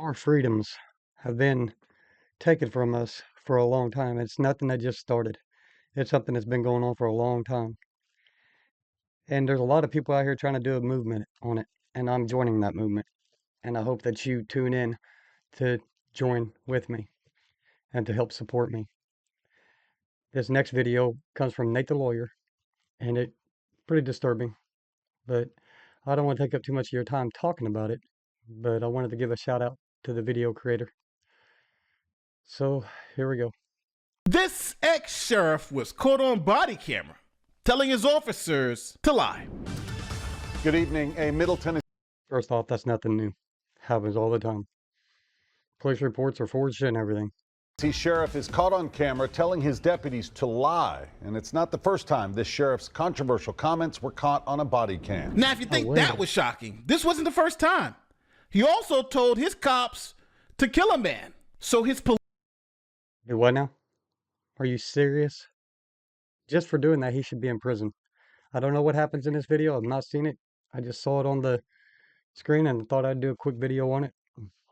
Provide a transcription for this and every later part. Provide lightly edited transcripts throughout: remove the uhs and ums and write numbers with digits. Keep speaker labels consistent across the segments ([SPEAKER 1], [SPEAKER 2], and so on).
[SPEAKER 1] Our freedoms have been taken from us for a long time. It's nothing that just started. It's something that's been going on for a long time. And there's a lot of people out here trying to do a movement on it. And I'm joining that movement. And I hope that you tune in to join with me and to help support me. This next video comes from Nate the Lawyer, and it's pretty disturbing. But I don't want to take up too much of your time talking about it. But I wanted to give a shout out to the video creator. So here we go.
[SPEAKER 2] This ex-sheriff was caught on body camera telling his officers to lie.
[SPEAKER 3] Good evening. A Middle Tennessee.
[SPEAKER 1] First off, that's nothing new. Happens all the time. Police reports are forged and everything.
[SPEAKER 3] Sheriff is caught on camera telling his deputies to lie. And it's not the first time this sheriff's controversial comments were caught on a body cam.
[SPEAKER 2] Now, if you think that was shocking, this wasn't the first time. He also told his cops to kill a man. So his police...
[SPEAKER 1] Do what now? Are you serious? Just for doing that, he should be in prison. I don't know what happens in this video. I've not seen it. I just saw it on the screen and thought I'd do a quick video on it.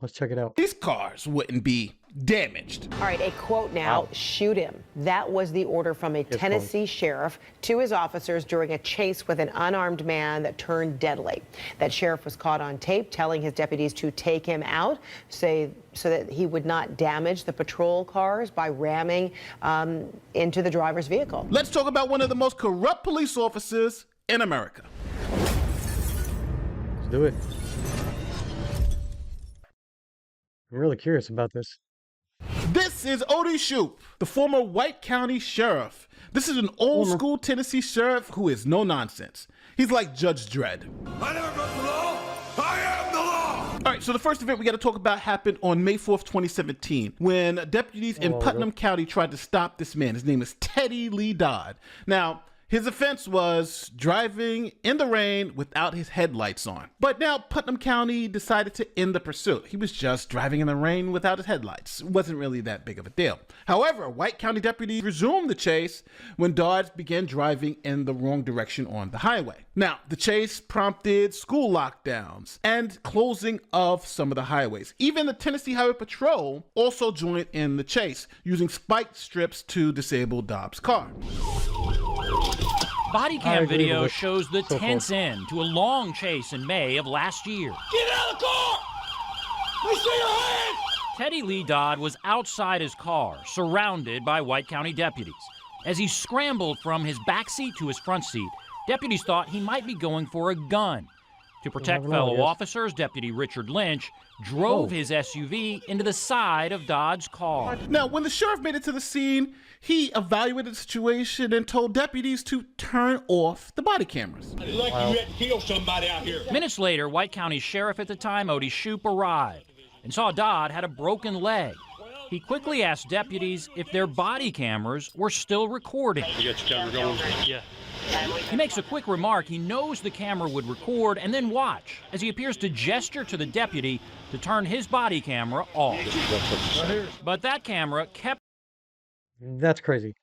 [SPEAKER 1] Let's check it out.
[SPEAKER 2] These cars wouldn't be damaged.
[SPEAKER 4] All right, a quote now, shoot him. That was the order from a Tennessee sheriff to his officers during a chase with an unarmed man that turned deadly. That sheriff was caught on tape telling his deputies to take him out, so that he would not damage the patrol cars by ramming into the driver's vehicle.
[SPEAKER 2] Let's talk about one of the most corrupt police officers in America.
[SPEAKER 1] Let's do it. I'm really curious about this.
[SPEAKER 2] This is Odie Shoup, the former White County sheriff. This is an old school Tennessee sheriff who is no nonsense. He's like Judge Dredd.
[SPEAKER 5] I never broke the law. I am the law.
[SPEAKER 2] All right, so the first event we got to talk about happened on May 4th, 2017, when deputies in Putnam County tried to stop this man. His name is Teddy Lee Dodd. Now, his offense was driving in the rain without his headlights on. But now Putnam County decided to end the pursuit. He was just driving in the rain without his headlights. It wasn't really that big of a deal. However, White County deputies resumed the chase when Dodd began driving in the wrong direction on the highway. Now, the chase prompted school lockdowns and closing of some of the highways. Even the Tennessee Highway Patrol also joined in the chase, using spike strips to disable Dodd's car.
[SPEAKER 6] Body cam video shows the tense end to a long chase in May of last year.
[SPEAKER 5] Get out of the car! I see your hand!
[SPEAKER 6] Teddy Lee Dodd was outside his car, surrounded by White County deputies. As he scrambled from his back seat to his front seat, deputies thought he might be going for a gun. To protect fellow officers, Deputy Richard Lynch drove his SUV into the side of Dodd's car.
[SPEAKER 2] Now, when the sheriff made it to the scene, he evaluated the situation and told deputies to turn off the body cameras.
[SPEAKER 5] Like you had to kill somebody out here.
[SPEAKER 6] Minutes later, White County Sheriff at the time, Odie Shoup, arrived and saw Dodd had a broken leg. He quickly asked deputies if their body cameras were still recording.
[SPEAKER 7] You got your camera going? Yeah.
[SPEAKER 6] He makes a quick remark. He knows the camera would record and then watch as he appears to gesture to the deputy to turn his body camera off. But that camera kept...
[SPEAKER 1] That's crazy.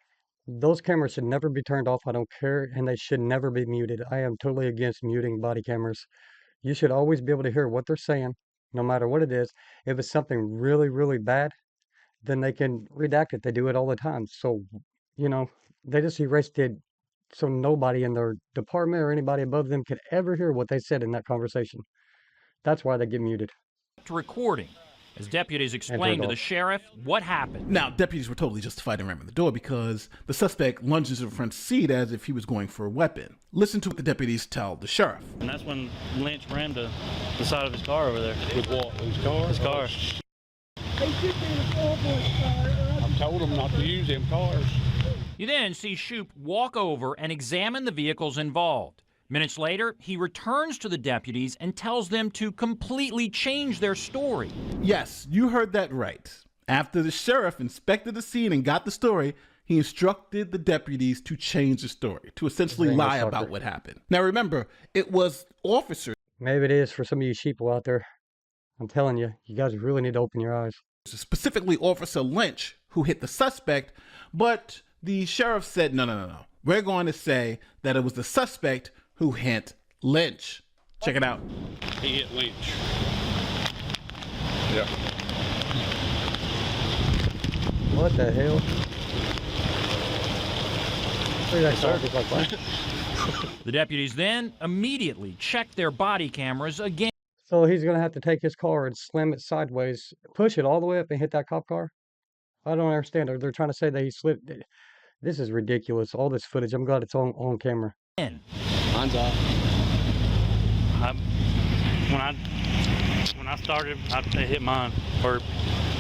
[SPEAKER 1] Those cameras should never be turned off. I don't care. And they should never be muted. I am totally against muting body cameras. You should always be able to hear what they're saying, no matter what it is. If it's something really, really bad, then they can redact it. They do it all the time. So, you know, they just erased it so nobody in their department or anybody above them could ever hear what they said in that conversation. That's why they get muted.
[SPEAKER 6] Recording as deputies explained to the sheriff what happened.
[SPEAKER 2] Now, deputies were totally justified in ramming the door because the suspect lunged into the front seat as if he was going for a weapon. Listen to what the deputies tell the sheriff.
[SPEAKER 7] And that's when Lynch rammed the side of his car over there.
[SPEAKER 8] With what? His car?
[SPEAKER 7] His car.
[SPEAKER 8] I told him not to use them cars.
[SPEAKER 6] You then see Shoup walk over and examine the vehicles involved. Minutes later, he returns to the deputies and tells them to completely change their story.
[SPEAKER 2] Yes, you heard that right. After the sheriff inspected the scene and got the story, he instructed the deputies to change the story, to essentially lie about what happened. Now remember, it was officers.
[SPEAKER 1] Maybe it is for some of you sheeple out there. I'm telling you, you guys really need to open your eyes.
[SPEAKER 2] Specifically Officer Lynch, who hit the suspect, but the sheriff said, no. We're going to say that it was the suspect who hit Lynch. Check it out.
[SPEAKER 8] He hit Lynch.
[SPEAKER 3] Yeah.
[SPEAKER 1] What the hell? Look at that car just like that.
[SPEAKER 6] The deputies then immediately checked their body cameras again.
[SPEAKER 1] So he's gonna have to take his car and slam it sideways, push it all the way up and hit that cop car? I don't understand. They're trying to say that he slipped. This is ridiculous. All this footage. I'm glad it's on camera.
[SPEAKER 7] Mine's off. When I started, it hit mine, or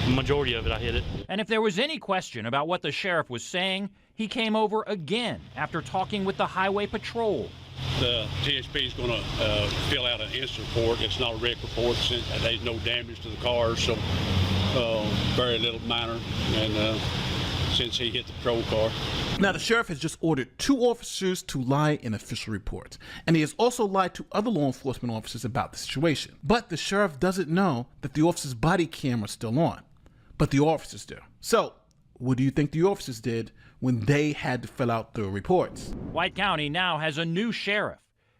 [SPEAKER 7] the majority of it, I hit it.
[SPEAKER 6] And if there was any question about what the sheriff was saying, he came over again after talking with the highway patrol.
[SPEAKER 8] The TSP is going to fill out an incident report. It's not a wreck report since there's no damage to the car, so very little minor, and since he hit the patrol car.
[SPEAKER 2] Now, the sheriff has just ordered 2 officers to lie in official reports, and he has also lied to other law enforcement officers about the situation. But the sheriff doesn't know that the officer's body camera is still on, but the officers do. So, what do you think the officers did when they had to fill out the reports?
[SPEAKER 6] White County now has a new sheriff.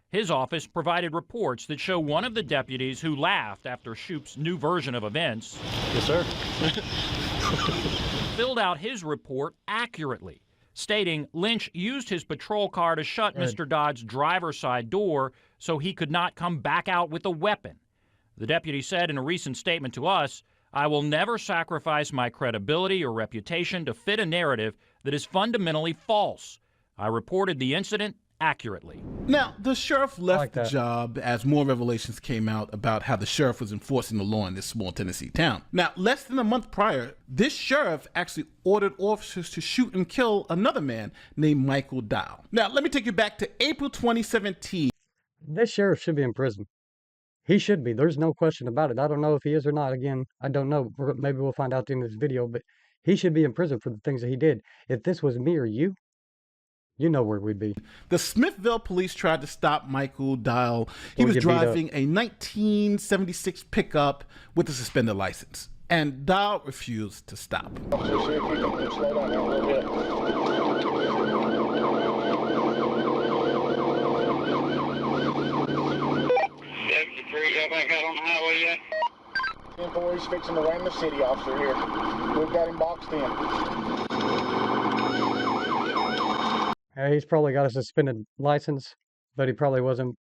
[SPEAKER 6] His office provided reports that show one of the deputies who laughed after Shoup's new version of events.
[SPEAKER 7] Yes, sir.
[SPEAKER 6] Filled out his report accurately, stating Lynch used his patrol car to shut Mr. Dodd's driver's side door so he could not come back out with a weapon. The deputy said in a recent statement to us, "I will never sacrifice my credibility or reputation to fit a narrative that is fundamentally false. I reported the incident accurately."
[SPEAKER 2] Now, the sheriff left
[SPEAKER 1] like
[SPEAKER 2] the
[SPEAKER 1] that.
[SPEAKER 2] job as more revelations came out about how the sheriff was enforcing the law in this small Tennessee town. Now, less than a month prior, this sheriff actually ordered officers to shoot and kill another man named Michael Dial. Now, let me take you back to April 2017.
[SPEAKER 1] This sheriff should be in prison. He should be. There's no question about it. I don't know if he is or not. Again, I don't know. Maybe we'll find out at the end of this video, but he should be in prison for the things that he did. If this was me or you know where we'd be.
[SPEAKER 2] The Smithville police tried to stop Michael Dial. He
[SPEAKER 1] Or
[SPEAKER 2] was
[SPEAKER 1] get beat up.
[SPEAKER 2] driving a 1976 pickup with a suspended license, and Dial refused to stop.
[SPEAKER 9] 73, I back out on the highway yet?
[SPEAKER 10] Boys fixing to ram the city officer here. We've got him boxed in.
[SPEAKER 1] Yeah, he's probably got a suspended license, but he probably wasn't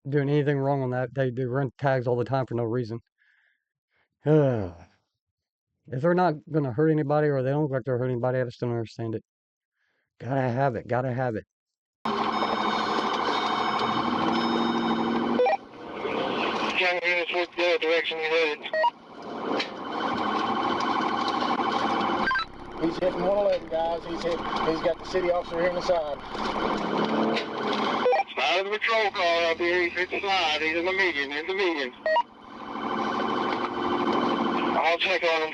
[SPEAKER 1] doing anything wrong on that. They do run tags all the time for no reason. If they're not going to hurt anybody or they don't look like they're hurting anybody, I just don't understand it. Gotta have it. Gotta have it.
[SPEAKER 9] County units, what direction you headed?
[SPEAKER 10] He's hitting 111, guys. He's got the city officer here on the side.
[SPEAKER 9] Slide of the patrol car up here. He's hit the slide. He's in the median. I'll check on him.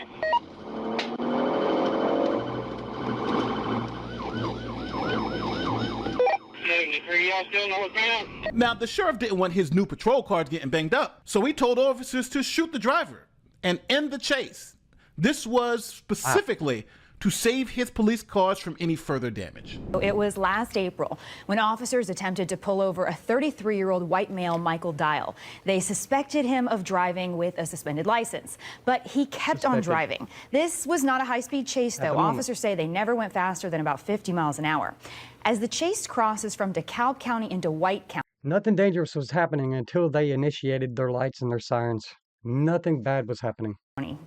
[SPEAKER 9] Y'all still northbound?
[SPEAKER 2] Now, the sheriff didn't want his new patrol cars getting banged up, so he told officers to shoot the driver and end the chase. This was specifically to save his police cars from any further damage.
[SPEAKER 11] It was last April when officers attempted to pull over a 33-year-old white male, Michael Dial. They suspected him of driving with a suspended license, but he kept on driving. This was not a high-speed chase, though. Officers say they never went faster than about 50 miles an hour. As the chase crosses from DeKalb County into White County,
[SPEAKER 1] Nothing dangerous was happening until they initiated their lights and their sirens. Nothing bad was happening.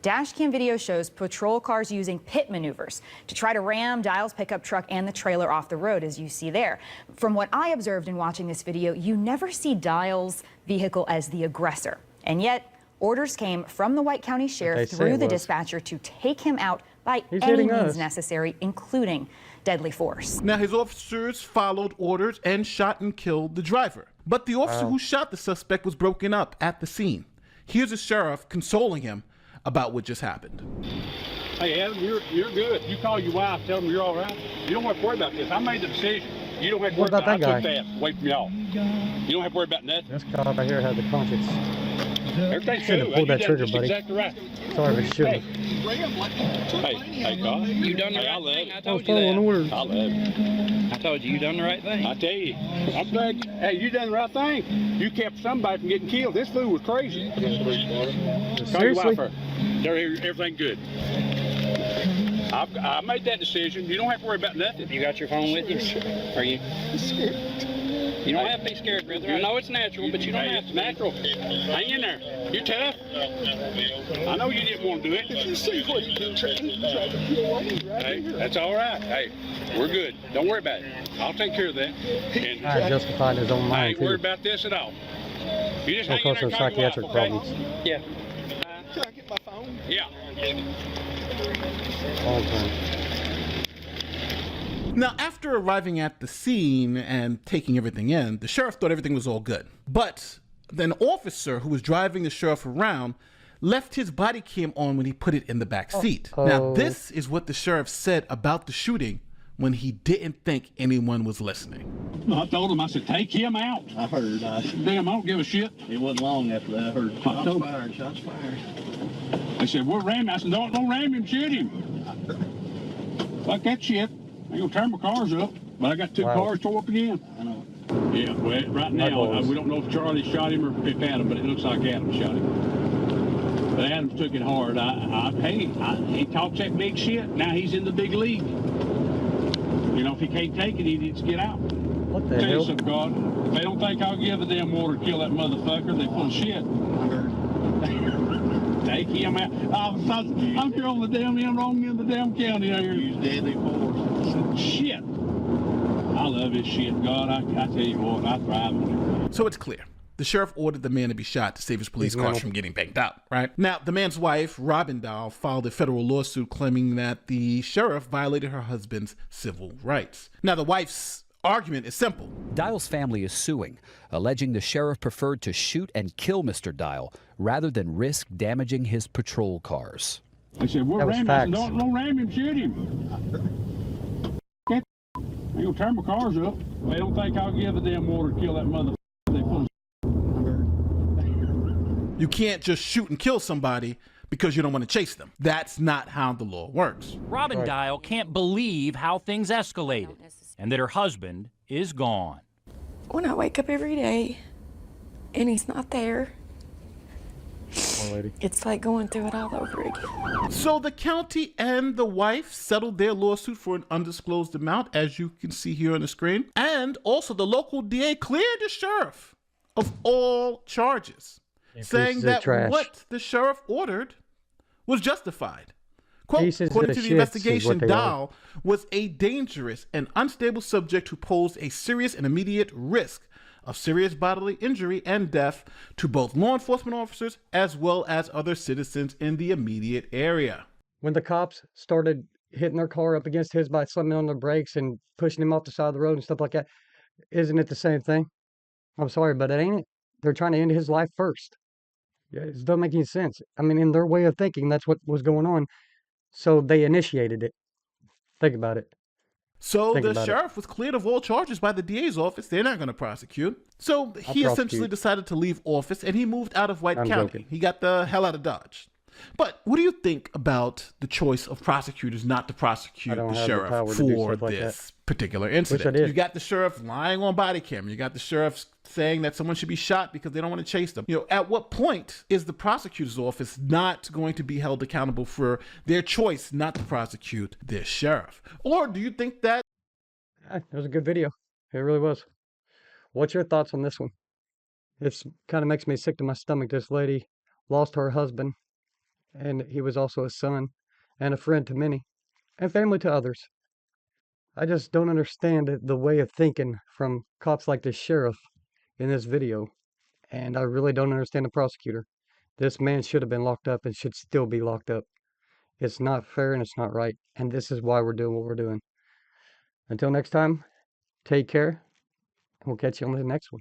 [SPEAKER 11] dash cam video shows patrol cars using pit maneuvers to try to ram Dial's pickup truck and the trailer off the road, as you see there. From what I observed in watching this video, you never see Dial's vehicle as the aggressor. And yet, orders came from the White County Sheriff through the dispatcher to take him out by any means necessary, including deadly force.
[SPEAKER 2] Now, his officers followed orders and shot and killed the driver. But the officer who shot the suspect was broken up at the scene. Here's the sheriff consoling him about what just happened.
[SPEAKER 8] Hey, Adam, you're good. You call your wife, tell them you're all right. You don't have to worry about this. I made the decision. You don't have to worry about that guy. I took that away from y'all. You don't have to worry about nothing.
[SPEAKER 1] This cop right here had the conscience.
[SPEAKER 8] Everything's
[SPEAKER 1] Should have pulled that trigger, buddy.
[SPEAKER 8] Exactly right.
[SPEAKER 1] Sorry for shooting.
[SPEAKER 8] Hey, God.
[SPEAKER 7] You done the right thing. I told you
[SPEAKER 1] following orders.
[SPEAKER 8] I love you.
[SPEAKER 7] I told you done the right thing.
[SPEAKER 8] I tell you, I'm glad. Hey, you done the right thing. You kept somebody from getting killed. This fool was crazy. Call your wife
[SPEAKER 1] Seriously?
[SPEAKER 8] first. Everything good. I made that decision. You don't have to worry about nothing.
[SPEAKER 7] You got your phone with you? Are you? You don't have to be scared, brother. I know it's natural, but you don't have to.
[SPEAKER 8] It's natural. Hang in there. You're tough. I know you didn't want to do it.
[SPEAKER 10] Did you see what he did? Tried to get away right
[SPEAKER 8] Hey,
[SPEAKER 10] here.
[SPEAKER 8] that's all right. Hey, we're good. Don't worry about it. I'll take care of that. And
[SPEAKER 1] Trying to justify in his own
[SPEAKER 8] I
[SPEAKER 1] mind,
[SPEAKER 8] ain't
[SPEAKER 1] too.
[SPEAKER 8] worried about this at all. You just
[SPEAKER 1] Of
[SPEAKER 8] hang in
[SPEAKER 1] course,
[SPEAKER 8] there
[SPEAKER 1] some
[SPEAKER 8] and call your wife,
[SPEAKER 1] psychiatric
[SPEAKER 8] okay?
[SPEAKER 1] problems.
[SPEAKER 7] Yeah.
[SPEAKER 10] Can I get my phone?
[SPEAKER 8] Yeah.
[SPEAKER 1] Long term.
[SPEAKER 2] Now, after arriving at the scene and taking everything in, the sheriff thought everything was all good. But an officer who was driving the sheriff around left his body cam on when he put it in the back seat. Now, this is what the sheriff said about the shooting when he didn't think anyone was listening.
[SPEAKER 8] I told him, I said, take him out.
[SPEAKER 7] I heard.
[SPEAKER 8] Damn, I don't give a shit.
[SPEAKER 7] It wasn't long after that. I heard.
[SPEAKER 8] Shots fired.
[SPEAKER 7] Shots fired.
[SPEAKER 8] They said, we're ramming. I said, don't ram him, shoot him. Fuck that shit. I ain't gonna tear my cars up, but I got two cars tore up again.
[SPEAKER 7] I know.
[SPEAKER 8] Yeah, well, right now, we don't know if Charlie shot him or if Adam, but it looks like Adam shot him. But Adam took it hard. He talks that big shit. Now he's in the big league. You know, if he can't take it, he needs to get out.
[SPEAKER 1] What the
[SPEAKER 8] Tell you
[SPEAKER 1] hell?
[SPEAKER 8] something, God. If they don't think I'll give the damn water to kill that motherfucker, they full of shit. Take him out. I'm throwing the damn end wrong in the damn county there.
[SPEAKER 7] Use deadly force.
[SPEAKER 8] Shit. I love this shit, God. I tell you what, I thrive on it.
[SPEAKER 2] So it's clear. The sheriff ordered the man to be shot to save his police cars from getting banged up, right? Now, the man's wife, Robin Dahl, filed a federal lawsuit claiming that the sheriff violated her husband's civil rights. Now, the wife's argument is simple.
[SPEAKER 12] Dial's family is suing, alleging the sheriff preferred to shoot and kill Mr. Dial rather than risk damaging his patrol cars.
[SPEAKER 8] I said, we're ramming. I said, don't ram him, shoot him. I ain't gonna tear my cars up. They don't think I'll give the damn water to kill that motherfucker. They full of
[SPEAKER 2] You can't just shoot and kill somebody because you don't want to chase them. That's not how the law works.
[SPEAKER 6] Robin Dial can't believe how things escalated and that her husband is gone.
[SPEAKER 13] When I wake up every day and he's not there, it's like going through it all over again.
[SPEAKER 2] So the county and the wife settled their lawsuit for an undisclosed amount, as you can see here on the screen. And also the local DA cleared the sheriff of all charges, saying that what the sheriff ordered was justified. Quote, according to the investigation, Dahl was a dangerous and unstable subject who posed a serious and immediate risk of serious bodily injury and death to both law enforcement officers as well as other citizens in the immediate area.
[SPEAKER 1] When the cops started hitting their car up against his by slamming on their brakes and pushing him off the side of the road and stuff like that, isn't it the same thing? I'm sorry, but it ain't it. They're trying to end his life first. Yeah, it doesn't make any sense. I mean, in their way of thinking, that's what was going on. So they initiated it. Think about it.
[SPEAKER 2] So the sheriff was cleared of all charges by the DA's office. They're not going to prosecute. So he essentially decided to leave office and he moved out of White County. He got the hell out of Dodge. But what do you think about the choice of prosecutors not to prosecute the sheriff for this particular incident? You got the sheriff lying on body camera. You got the sheriff saying that someone should be shot because they don't want to chase them. You know, at what point is the prosecutor's office not going to be held accountable for their choice not to prosecute this sheriff? Or do you think that...
[SPEAKER 1] It was a good video. It really was. What's your thoughts on this one? It kind of makes me sick to my stomach. This lady lost her husband, and he was also a son and a friend to many and family to others. I just don't understand the way of thinking from cops like the sheriff in this video, and I really don't understand the prosecutor. This man should have been locked up and should still be locked up. It's not fair and it's not right, and this is why we're doing what we're doing. Until next time, take care, and we'll catch you on the next one.